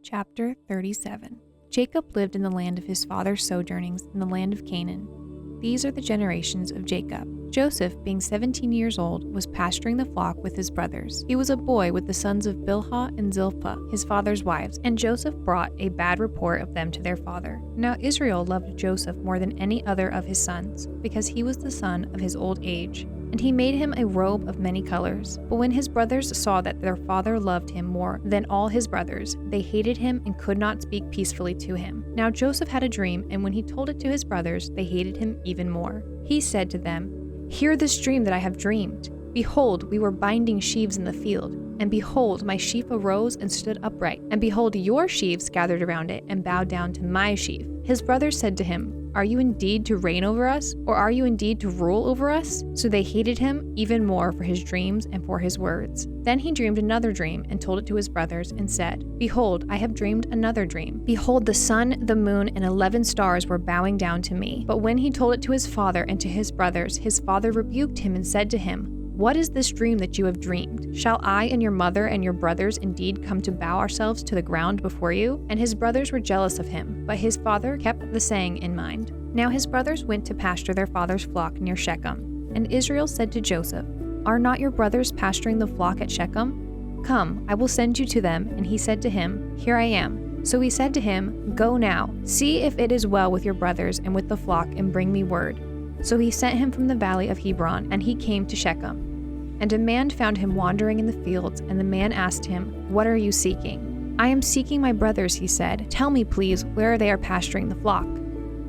Chapter 37. Jacob lived in the land of his father's sojournings in the land of Canaan. These are the generations of Jacob. Joseph, being 17 years old, was pasturing the flock with his brothers. He was a boy with the sons of Bilhah and Zilpah, his father's wives, and Joseph brought a bad report of them to their father. Now Israel loved Joseph more than any other of his sons, because he was the son of his old age. And he made him a robe of many colors. But when his brothers saw that their father loved him more than all his brothers, they hated him and could not speak peacefully to him. Now Joseph had a dream, and when he told it to his brothers, they hated him even more. He said to them, "Hear this dream that I have dreamed. Behold, we were binding sheaves in the field, and behold, my sheaf arose and stood upright. And behold, your sheaves gathered around it and bowed down to my sheaf." His brothers said to him, "Are you indeed to reign over us, or are you indeed to rule over us?" So they hated him even more for his dreams and for his words. Then he dreamed another dream and told it to his brothers and said, "Behold, I have dreamed another dream. Behold, the sun, the moon, and 11 stars were bowing down to me." But when he told it to his father and to his brothers, his father rebuked him and said to him, "What is this dream that you have dreamed? Shall I and your mother and your brothers indeed come to bow ourselves to the ground before you?" And his brothers were jealous of him, but his father kept the saying in mind. Now his brothers went to pasture their father's flock near Shechem. And Israel said to Joseph, "Are not your brothers pasturing the flock at Shechem? Come, I will send you to them." And he said to him, "Here I am." So he said to him, "Go now, see if it is well with your brothers and with the flock, and bring me word." So he sent him from the valley of Hebron, and he came to Shechem. And a man found him wandering in the fields, and the man asked him, "What are you seeking?" "I am seeking my brothers," he said. "Tell me, please, where they are pasturing the flock."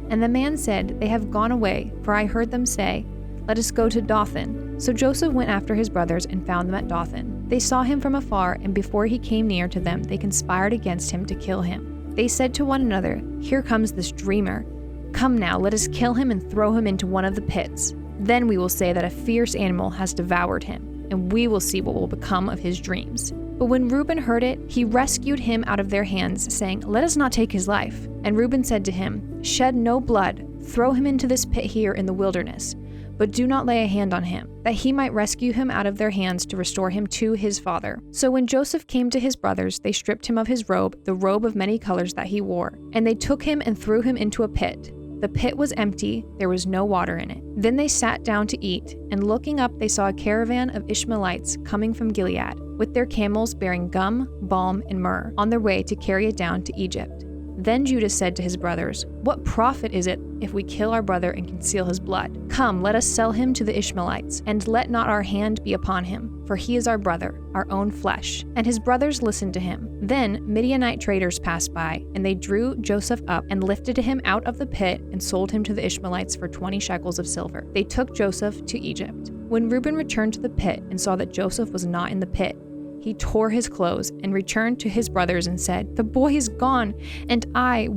And the man said, "They have gone away, for I heard them say, 'Let us go to Dothan.'" So Joseph went after his brothers and found them at Dothan. They saw him from afar, and before he came near to them, they conspired against him to kill him. They said to one another, "Here comes this dreamer. Come now, let us kill him and throw him into one of the pits. Then we will say that a fierce animal has devoured him, and we will see what will become of his dreams." But when Reuben heard it, he rescued him out of their hands, saying, "Let us not take his life." And Reuben said to him, "Shed no blood, throw him into this pit here in the wilderness, but do not lay a hand on him, that he might rescue him out of their hands to restore him to his father." So when Joseph came to his brothers, they stripped him of his robe, the robe of many colors that he wore, and they took him and threw him into a pit. The pit was empty, there was no water in it. Then they sat down to eat, and looking up they saw a caravan of Ishmaelites coming from Gilead, with their camels bearing gum, balm, and myrrh, on their way to carry it down to Egypt. Then Judah said to his brothers, "What profit is it if we kill our brother and conceal his blood? Come, let us sell him to the Ishmaelites, and let not our hand be upon him, for he is our brother, our own flesh." And his brothers listened to him. Then Midianite traders passed by, and they drew Joseph up and lifted him out of the pit and sold him to the Ishmaelites for 20 shekels of silver. They took Joseph to Egypt. When Reuben returned to the pit and saw that Joseph was not in the pit, he tore his clothes and returned to his brothers and said, "The boy is gone, and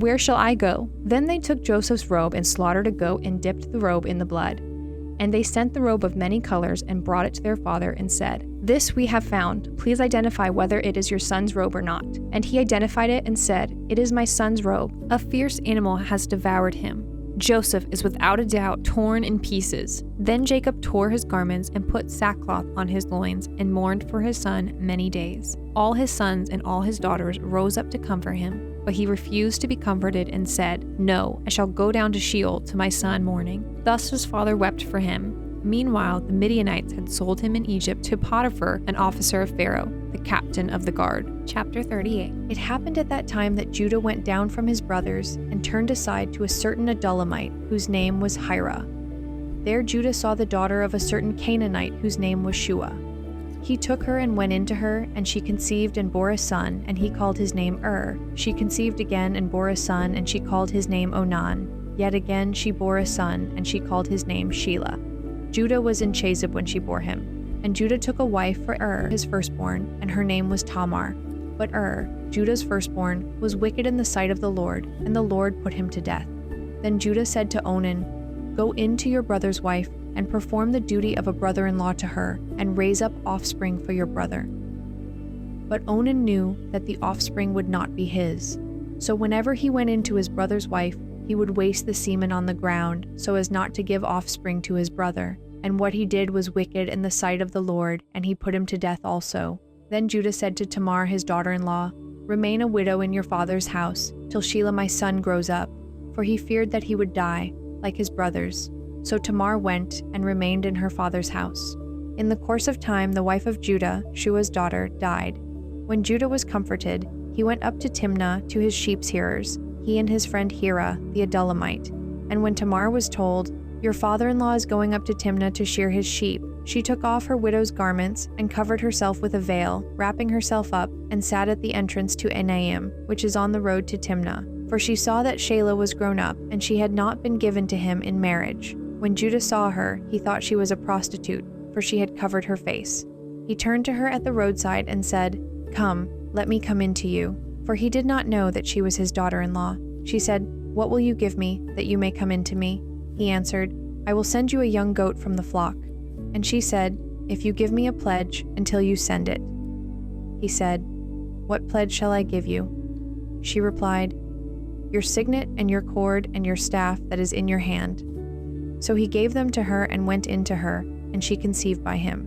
where shall I go?" Then they took Joseph's robe and slaughtered a goat and dipped the robe in the blood. And they sent the robe of many colors and brought it to their father and said, "This we have found. Please identify whether it is your son's robe or not." And he identified it and said, "It is my son's robe. A fierce animal has devoured him. Joseph is without a doubt torn in pieces." Then Jacob tore his garments and put sackcloth on his loins and mourned for his son many days. All his sons and all his daughters rose up to comfort him, but he refused to be comforted and said, "No, I shall go down to Sheol to my son mourning." Thus his father wept for him. Meanwhile, the Midianites had sold him in Egypt to Potiphar, an officer of Pharaoh, the captain of the guard. Chapter 38. It happened at that time that Judah went down from his brothers and turned aside to a certain Adullamite, whose name was Hira. There Judah saw the daughter of a certain Canaanite, whose name was Shua. He took her and went into her, and she conceived and bore a son, and he called his name She conceived again and bore a son, and she called his name Onan. Yet again she bore a son, and she called his name Shelah. Judah was in Chazib when she bore him. And Judah took a wife for his firstborn, and her name was Tamar. But Judah's firstborn, was wicked in the sight of the Lord, and the Lord put him to death. Then Judah said to Onan, "Go in to your brother's wife, and perform the duty of a brother-in-law to her, and raise up offspring for your brother." But Onan knew that the offspring would not be his. So whenever he went in to his brother's wife, he would waste the semen on the ground, so as not to give offspring to his brother. And what he did was wicked in the sight of the Lord, and he put him to death also. Then Judah said to Tamar his daughter-in-law, "Remain a widow in your father's house till Shelah my son grows up," for he feared that he would die, like his brothers. So Tamar went and remained in her father's house. In the course of time, the wife of Judah, Shua's daughter, died. When Judah was comforted, he went up to Timnah to his sheep-shearers, he and his friend Hira, the Adullamite. And when Tamar was told, "Your father-in-law is going up to Timnah to shear his sheep," she took off her widow's garments and covered herself with a veil, wrapping herself up, and sat at the entrance to Enaim, which is on the road to Timnah. For she saw that Shelah was grown up, and she had not been given to him in marriage. When Judah saw her, he thought she was a prostitute, for she had covered her face. He turned to her at the roadside and said, "Come, let me come in to you." For he did not know that she was his daughter-in-law. She said, "What will you give me, that you may come in to me?" He answered, "I will send you a young goat from the flock." And she said, "If you give me a pledge until you send it." He said, "What pledge shall I give you?" She replied, "Your signet and your cord and your staff that is in your hand." So he gave them to her and went in to her, and she conceived by him.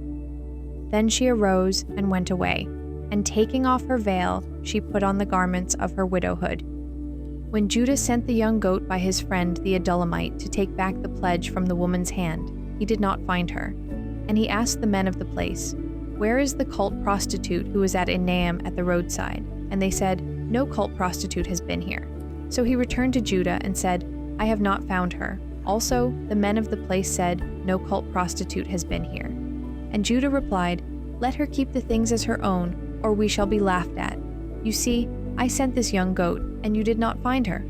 Then she arose and went away, and taking off her veil, she put on the garments of her widowhood. When Judah sent the young goat by his friend the Adullamite to take back the pledge from the woman's hand, he did not find her. And he asked the men of the place, "Where is the cult prostitute who was at Enaim at the roadside?" And they said, "No cult prostitute has been here." So he returned to Judah and said, "I have not found her." Also, the men of the place said, "No cult prostitute has been here." And Judah replied, "Let her keep the things as her own, or we shall be laughed at. You see, I sent this young goat, and you did not find her."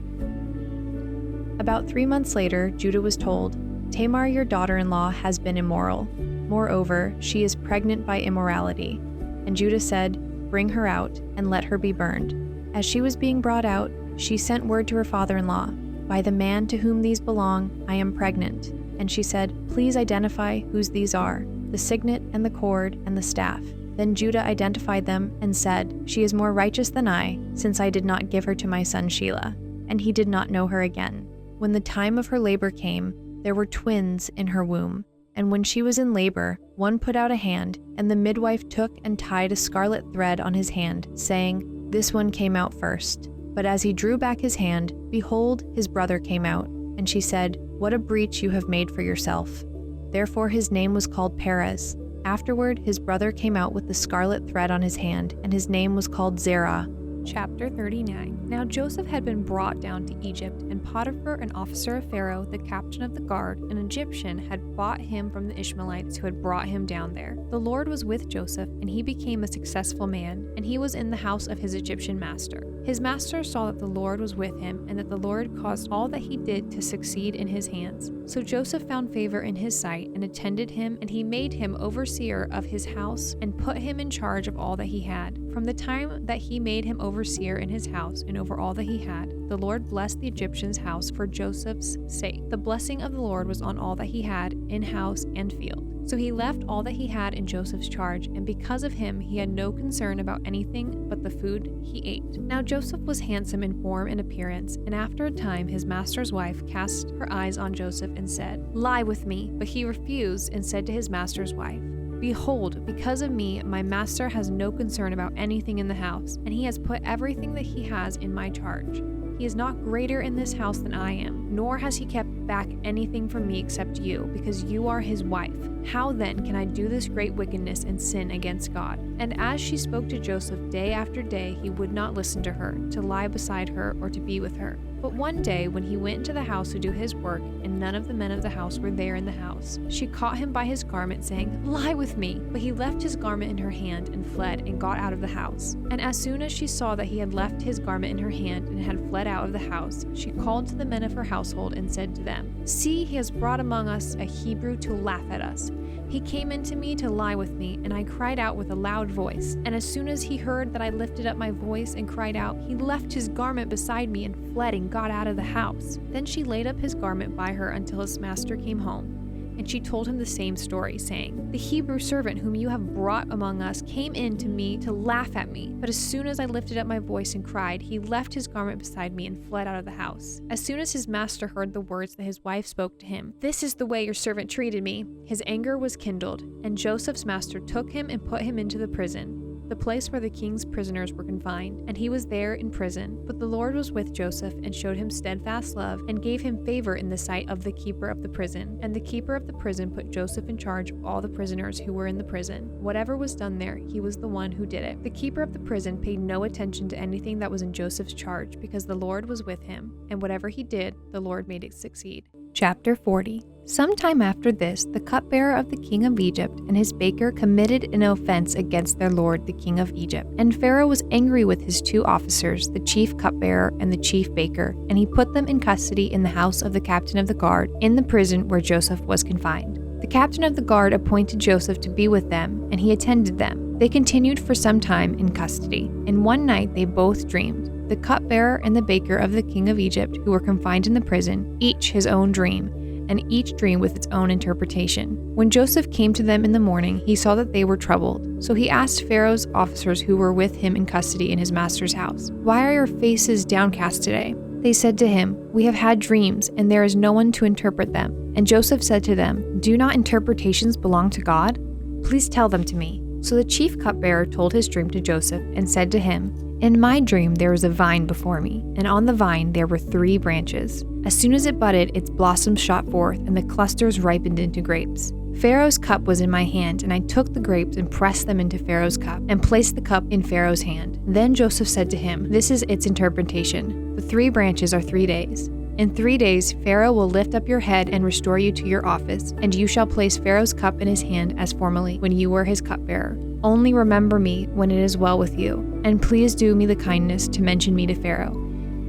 About 3 months later, Judah was told, "Tamar, your daughter-in-law, has been immoral. Moreover, she is pregnant by immorality." And Judah said, "Bring her out, and let her be burned." As she was being brought out, she sent word to her father-in-law, "By the man to whom these belong, I am pregnant." And she said, "Please identify whose these are, the signet and the cord and the staff." Then Judah identified them and said, "She is more righteous than I, since I did not give her to my son Shelah." And he did not know her again. When the time of her labor came, there were twins in her womb. And when she was in labor, one put out a hand, and the midwife took and tied a scarlet thread on his hand, saying, "This one came out first." But as he drew back his hand, behold, his brother came out. And she said, "What a breach you have made for yourself." Therefore his name was called Perez. Afterward his brother came out with the scarlet thread on his hand, and his name was called Zerah. Chapter 39. Now Joseph had been brought down to Egypt, and Potiphar, an officer of Pharaoh, the captain of the guard, an Egyptian, had bought him from the Ishmaelites who had brought him down there. The Lord was with Joseph, and he became a successful man, and he was in the house of his Egyptian master. His master saw that the Lord was with him, and that the Lord caused all that he did to succeed in his hands. So Joseph found favor in his sight, and attended him, and he made him overseer of his house, and put him in charge of all that he had. From the time that he made him overseer in his house and over all that he had, the Lord blessed the Egyptian's house for Joseph's sake. The blessing of the Lord was on all that he had, in house and field. So he left all that he had in Joseph's charge, and because of him he had no concern about anything but the food he ate. Now Joseph was handsome in form and appearance, and after a time his master's wife cast her eyes on Joseph and said, "Lie with me." But he refused and said to his master's wife, "Behold, because of me, my master has no concern about anything in the house, and he has put everything that he has in my charge. He is not greater in this house than I am, nor has he kept back anything from me except you, because you are his wife. How then can I do this great wickedness and sin against God?" And as she spoke to Joseph day after day, he would not listen to her, to lie beside her, or to be with her. But one day, when he went into the house to do his work, and none of the men of the house were there in the house, she caught him by his garment, saying, "Lie with me." But he left his garment in her hand and fled and got out of the house. And as soon as she saw that he had left his garment in her hand and had fled out of the house, she called to the men of her household and said to them, "See, he has brought among us a Hebrew to laugh at us. He came into me to lie with me, and I cried out with a loud voice. And as soon as he heard that I lifted up my voice and cried out, he left his garment beside me and fled and got out of the house." Then she laid up his garment by her until his master came home. And she told him the same story, saying, "The Hebrew servant whom you have brought among us came in to me to laugh at me. But as soon as I lifted up my voice and cried, he left his garment beside me and fled out of the house." As soon as his master heard the words that his wife spoke to him, "This is the way your servant treated me," his anger was kindled, and Joseph's master took him and put him into the prison, the place where the king's prisoners were confined, and he was there in prison. But the Lord was with Joseph and showed him steadfast love and gave him favor in the sight of the keeper of the prison. And the keeper of the prison put Joseph in charge of all the prisoners who were in the prison. Whatever was done there, he was the one who did it. The keeper of the prison paid no attention to anything that was in Joseph's charge, because the Lord was with him, and whatever he did, the Lord made it succeed. Chapter 40. Sometime after this, the cupbearer of the king of Egypt and his baker committed an offense against their lord, the king of Egypt. And Pharaoh was angry with his two officers, the chief cupbearer and the chief baker, and he put them in custody in the house of the captain of the guard, in the prison where Joseph was confined. The captain of the guard appointed Joseph to be with them, and he attended them. They continued for some time in custody, and one night they both dreamed. The cupbearer and the baker of the king of Egypt, who were confined in the prison, each his own dream, and each dream with its own interpretation. When Joseph came to them in the morning, he saw that they were troubled. So he asked Pharaoh's officers who were with him in custody in his master's house, "Why are your faces downcast today?" They said to him, "We have had dreams, and there is no one to interpret them." And Joseph said to them, "Do not interpretations belong to God? Please tell them to me." So the chief cupbearer told his dream to Joseph and said to him, "In my dream there was a vine before me, and on the vine there were 3 branches. As soon as it budded, its blossoms shot forth, and the clusters ripened into grapes. Pharaoh's cup was in my hand, and I took the grapes and pressed them into Pharaoh's cup, and placed the cup in Pharaoh's hand. Then Joseph said to him, 'This is its interpretation. The 3 branches are 3 days. In 3 days Pharaoh will lift up your head and restore you to your office, and you shall place Pharaoh's cup in his hand as formerly when you were his cupbearer. Only remember me when it is well with you, and please do me the kindness to mention me to Pharaoh,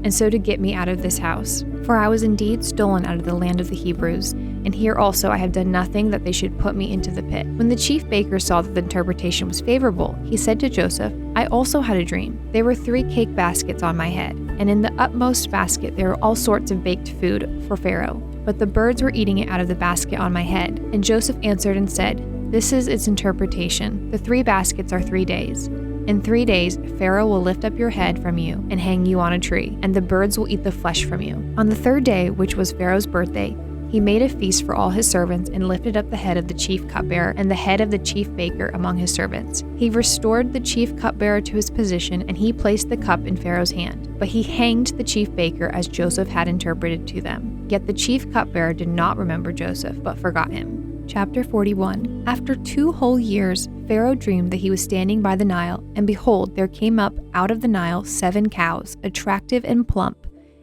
and so to get me out of this house. For I was indeed stolen out of the land of the Hebrews, and here also I have done nothing that they should put me into the pit.' When the chief baker saw that the interpretation was favorable, he said to Joseph, 'I also had a dream. There were 3 cake baskets on my head, and in the upmost basket there were all sorts of baked food for Pharaoh, but the birds were eating it out of the basket on my head.' And Joseph answered and said, 'This is its interpretation. The 3 baskets are 3 days. In 3 days, Pharaoh will lift up your head from you and hang you on a tree, and the birds will eat the flesh from you.' On the 3rd day, which was Pharaoh's birthday, he made a feast for all his servants and lifted up the head of the chief cupbearer and the head of the chief baker among his servants. He restored the chief cupbearer to his position, and he placed the cup in Pharaoh's hand. But he hanged the chief baker as Joseph had interpreted to them. Yet the chief cupbearer did not remember Joseph, but forgot him." Chapter 41. After 2 whole years, Pharaoh dreamed that he was standing by the Nile, and behold, there came up out of the Nile 7 cows, attractive and plump,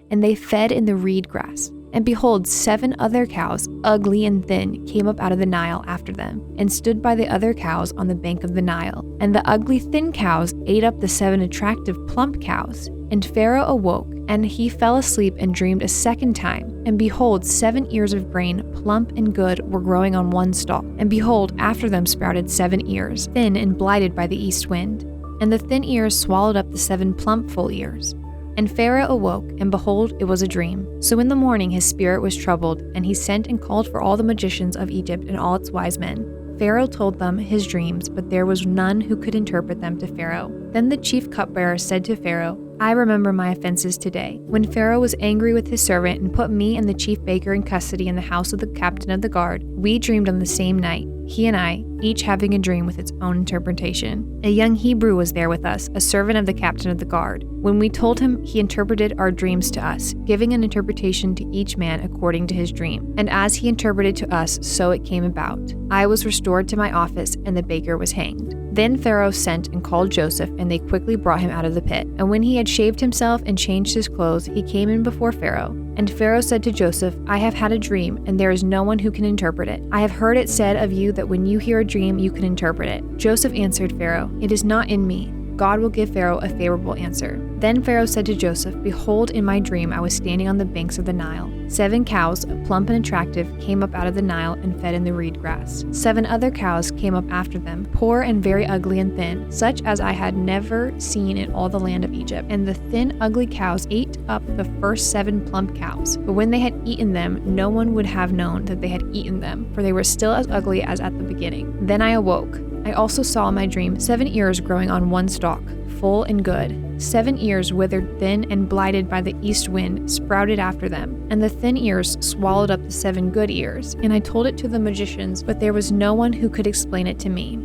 and they fed in the reed grass. And behold, 7 other cows, ugly and thin, came up out of the Nile after them, and stood by the other cows on the bank of the Nile. And the ugly thin cows ate up the 7 attractive plump cows. And Pharaoh awoke, and he fell asleep and dreamed a second time. And behold, 7 ears of grain, plump and good, were growing on one stalk. And behold, after them sprouted 7 ears, thin and blighted by the east wind. And the thin ears swallowed up the 7 plump full ears. And Pharaoh awoke, and behold, it was a dream. So in the morning his spirit was troubled, and he sent and called for all the magicians of Egypt and all its wise men. Pharaoh told them his dreams, but there was none who could interpret them to Pharaoh. Then the chief cupbearer said to Pharaoh, "I remember my offenses today, when Pharaoh was angry with his servant and put me and the chief baker in custody in the house of the captain of the guard. We dreamed on the same night, he and I, each having a dream with its own interpretation. A young Hebrew was there with us, a servant of the captain of the guard. When we told him, he interpreted our dreams to us, giving an interpretation to each man according to his dream. And as he interpreted to us, so it came about. I was restored to my office, and the baker was hanged." Then Pharaoh sent and called Joseph, and they quickly brought him out of the pit. And when he had shaved himself and changed his clothes, he came in before Pharaoh. And Pharaoh said to Joseph, "I have had a dream, and there is no one who can interpret it. I have heard it said of you that when you hear a dream, you can interpret it." Joseph answered Pharaoh, "It is not in me. God will give Pharaoh a favorable answer." Then Pharaoh said to Joseph, "Behold, in my dream I was standing on the banks of the Nile. 7 cows, plump and attractive, came up out of the Nile and fed in the reed grass. 7 other cows came up after them, poor and very ugly and thin, such as I had never seen in all the land of Egypt. And the thin, ugly cows ate up the first 7 plump cows. But when they had eaten them, no one would have known that they had eaten them, for they were still as ugly as at the beginning. Then I awoke. I also saw in my dream 7 ears growing on one stalk, full and good. 7 ears withered thin and blighted by the east wind sprouted after them, and the thin ears swallowed up the 7 good ears. And I told it to the magicians, but there was no one who could explain it to me.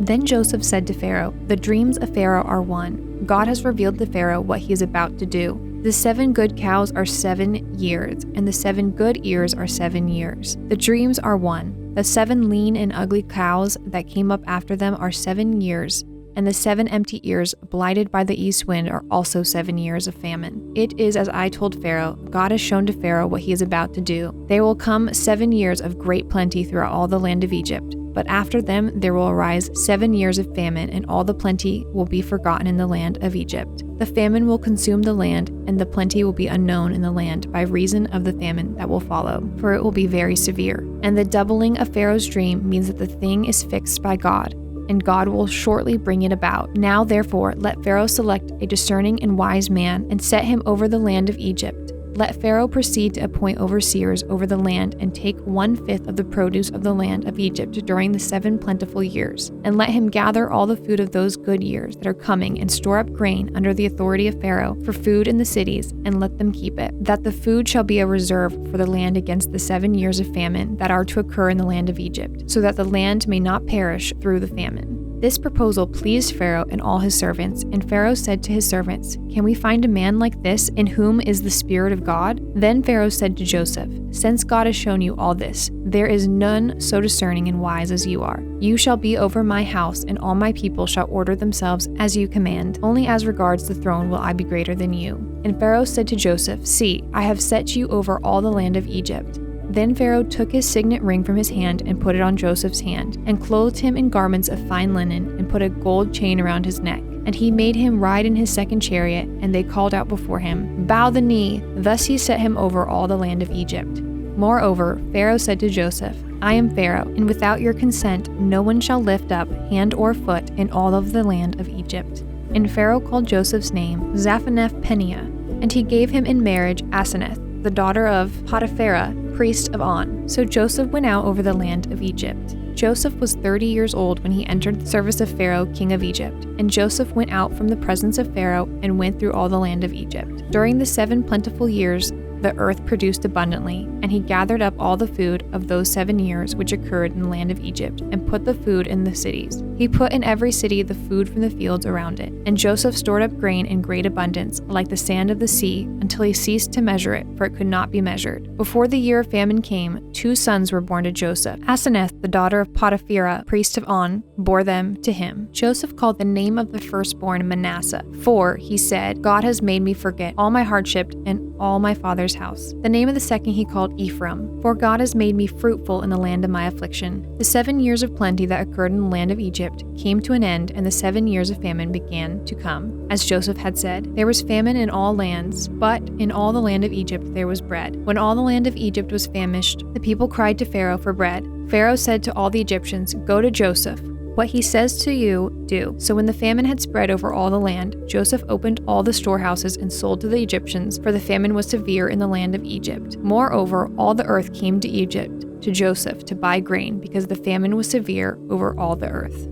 Then Joseph said to Pharaoh, "The dreams of Pharaoh are one. God has revealed to Pharaoh what he is about to do. The 7 good cows are 7 years, and the 7 good ears are 7 years. The dreams are one. The 7 lean and ugly cows that came up after them are 7 years, and the 7 empty ears, blighted by the east wind, are also 7 years of famine. It is as I told Pharaoh. God has shown to Pharaoh what he is about to do. There will come 7 years of great plenty throughout all the land of Egypt. But after them there will arise 7 years of famine, and all the plenty will be forgotten in the land of Egypt. The famine will consume the land, and the plenty will be unknown in the land by reason of the famine that will follow, for it will be very severe. And the doubling of Pharaoh's dream means that the thing is fixed by God, and God will shortly bring it about. Now therefore let Pharaoh select a discerning and wise man, and set him over the land of Egypt. Let Pharaoh proceed to appoint overseers over the land, and take 1/5 of the produce of the land of Egypt during the 7 plentiful years. And let him gather all the food of those good years that are coming, and store up grain under the authority of Pharaoh for food in the cities, and let them keep it, that the food shall be a reserve for the land against the 7 years of famine that are to occur in the land of Egypt, so that the land may not perish through the famine." This proposal pleased Pharaoh and all his servants, and Pharaoh said to his servants, "Can we find a man like this, in whom is the Spirit of God?" Then Pharaoh said to Joseph, "Since God has shown you all this, there is none so discerning and wise as you are. You shall be over my house, and all my people shall order themselves as you command. Only as regards the throne will I be greater than you." And Pharaoh said to Joseph, "See, I have set you over all the land of Egypt." Then Pharaoh took his signet ring from his hand and put it on Joseph's hand, and clothed him in garments of fine linen, and put a gold chain around his neck. And he made him ride in his second chariot, and they called out before him, "Bow the knee!" Thus he set him over all the land of Egypt. Moreover, Pharaoh said to Joseph, "I am Pharaoh, and without your consent no one shall lift up hand or foot in all of the land of Egypt." And Pharaoh called Joseph's name Zaphenath-Paneah, and he gave him in marriage Asenath, the daughter of Potiphera, priest of On. So Joseph went out over the land of Egypt. Joseph was 30 years old when he entered the service of Pharaoh, king of Egypt. And Joseph went out from the presence of Pharaoh and went through all the land of Egypt. During the 7 plentiful years, the earth produced abundantly, and he gathered up all the food of those 7 years which occurred in the land of Egypt, and put the food in the cities. He put in every city the food from the fields around it. And Joseph stored up grain in great abundance, like the sand of the sea, until he ceased to measure it, for it could not be measured. Before the year of famine came, 2 sons were born to Joseph. Asenath, the daughter of Potiphera, priest of On, bore them to him. Joseph called the name of the firstborn Manasseh, for, he said, God has made me forget all my hardship and all my father's house. The name of the second he called Ephraim, for God has made me fruitful in the land of my affliction. The 7 years of plenty that occurred in the land of Egypt came to an end, and the 7 years of famine began to come. As Joseph had said, there was famine in all lands, but in all the land of Egypt there was bread. When all the land of Egypt was famished, the people cried to Pharaoh for bread. Pharaoh said to all the Egyptians, "Go to Joseph. What he says to you, do." So when the famine had spread over all the land, Joseph opened all the storehouses and sold to the Egyptians, for the famine was severe in the land of Egypt. Moreover, all the earth came to Egypt, to Joseph, to buy grain, because the famine was severe over all the earth.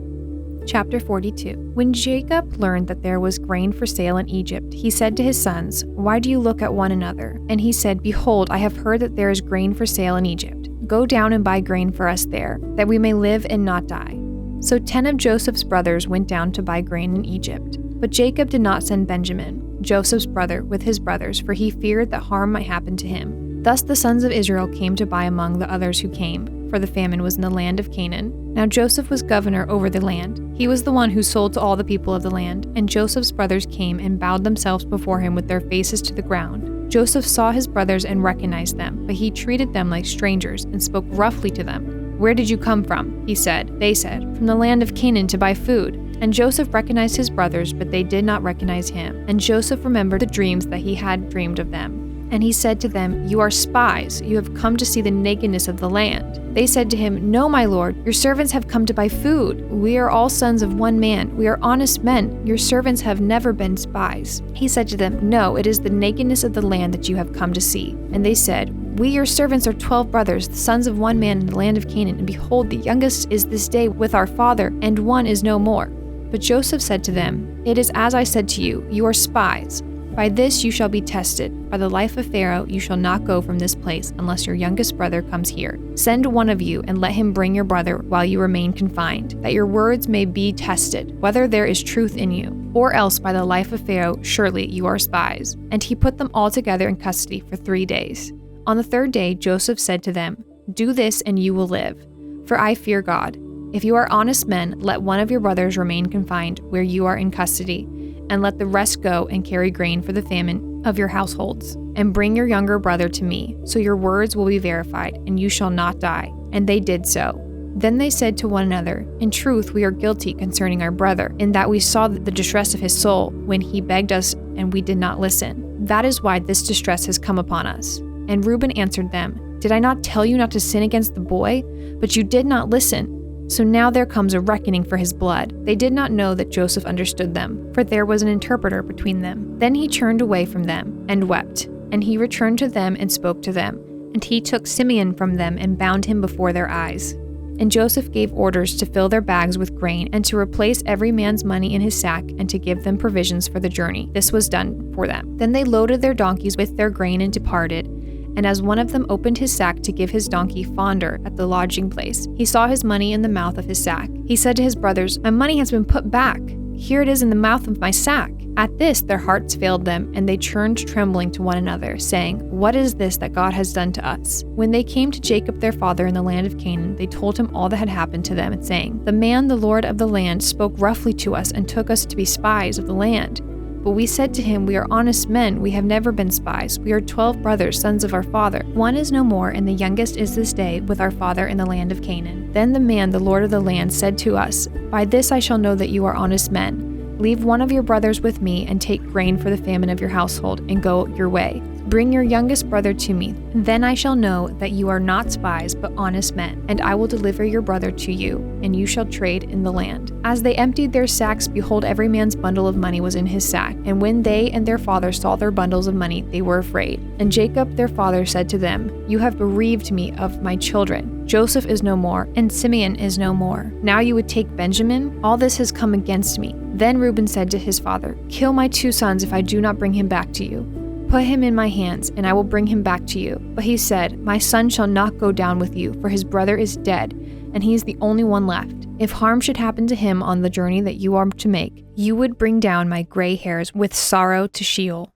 Chapter 42. When Jacob learned that there was grain for sale in Egypt, he said to his sons, "Why do you look at one another?" And he said, "Behold, I have heard that there is grain for sale in Egypt. Go down and buy grain for us there, that we may live and not die." So 10 of Joseph's brothers went down to buy grain in Egypt. But Jacob did not send Benjamin, Joseph's brother, with his brothers, for he feared that harm might happen to him. Thus the sons of Israel came to buy among the others who came, for the famine was in the land of Canaan. Now Joseph was governor over the land. He was the one who sold to all the people of the land. And Joseph's brothers came and bowed themselves before him with their faces to the ground. Joseph saw his brothers and recognized them, but he treated them like strangers and spoke roughly to them. "Where did you come from?" he said. They said, "From the land of Canaan to buy food." And Joseph recognized his brothers, but they did not recognize him. And Joseph remembered the dreams that he had dreamed of them. And he said to them, "You are spies. You have come to see the nakedness of the land." They said to him, "No, my lord, your servants have come to buy food. We are all sons of one man. We are honest men. Your servants have never been spies." He said to them, "No, it is the nakedness of the land that you have come to see." And they said, "We, your servants, are 12 brothers, the sons of one man in the land of Canaan, and behold, the youngest is this day with our father, and one is no more." But Joseph said to them, "It is as I said to you, you are spies. By this you shall be tested. By the life of Pharaoh you shall not go from this place unless your youngest brother comes here. Send one of you and let him bring your brother while you remain confined, that your words may be tested, whether there is truth in you. Or else by the life of Pharaoh surely you are spies. And he put them all together in custody for 3 days. On the 3rd day Joseph said to them, Do this and you will live, for I fear God. If you are honest men, let one of your brothers remain confined where you are in custody, and let the rest go and carry grain for the famine of your households. And bring your younger brother to me, so your words will be verified, and you shall not die. And they did so. Then they said to one another, In truth, we are guilty concerning our brother, in that we saw the distress of his soul when he begged us, and we did not listen. That is why this distress has come upon us. And Reuben answered them, Did I not tell you not to sin against the boy? But you did not listen. So now there comes a reckoning for his blood. They did not know that Joseph understood them, for there was an interpreter between them. Then he turned away from them and wept. And he returned to them and spoke to them. And he took Simeon from them and bound him before their eyes. And Joseph gave orders to fill their bags with grain and to replace every man's money in his sack and to give them provisions for the journey. This was done for them. Then they loaded their donkeys with their grain and departed. And as one of them opened his sack to give his donkey fodder at the lodging place, he saw his money in the mouth of his sack. He said to his brothers, My money has been put back. Here it is in the mouth of my sack. At this their hearts failed them, and they turned trembling to one another, saying, What is this that God has done to us? When they came to Jacob their father in the land of Canaan, they told him all that had happened to them, saying, The man, the Lord of the land, spoke roughly to us and took us to be spies of the land. But we said to him, We are honest men, we have never been spies. We are 12 brothers, sons of our father. One is no more, and the youngest is this day with our father in the land of Canaan. Then the man, the Lord of the land, said to us, By this I shall know that you are honest men. Leave one of your brothers with me, and take grain for the famine of your household, and go your way. Bring your youngest brother to me. Then I shall know that you are not spies, but honest men, and I will deliver your brother to you, and you shall trade in the land. As they emptied their sacks, behold, every man's bundle of money was in his sack. And when they and their father saw their bundles of money, they were afraid. And Jacob their father said to them, You have bereaved me of my children. Joseph is no more, and Simeon is no more. Now you would take Benjamin? All this has come against me. Then Reuben said to his father, Kill my 2 sons if I do not bring him back to you. Put him in my hands, and I will bring him back to you. But he said, My son shall not go down with you, for his brother is dead, and he is the only one left. If harm should happen to him on the journey that you are to make, you would bring down my gray hairs with sorrow to Sheol.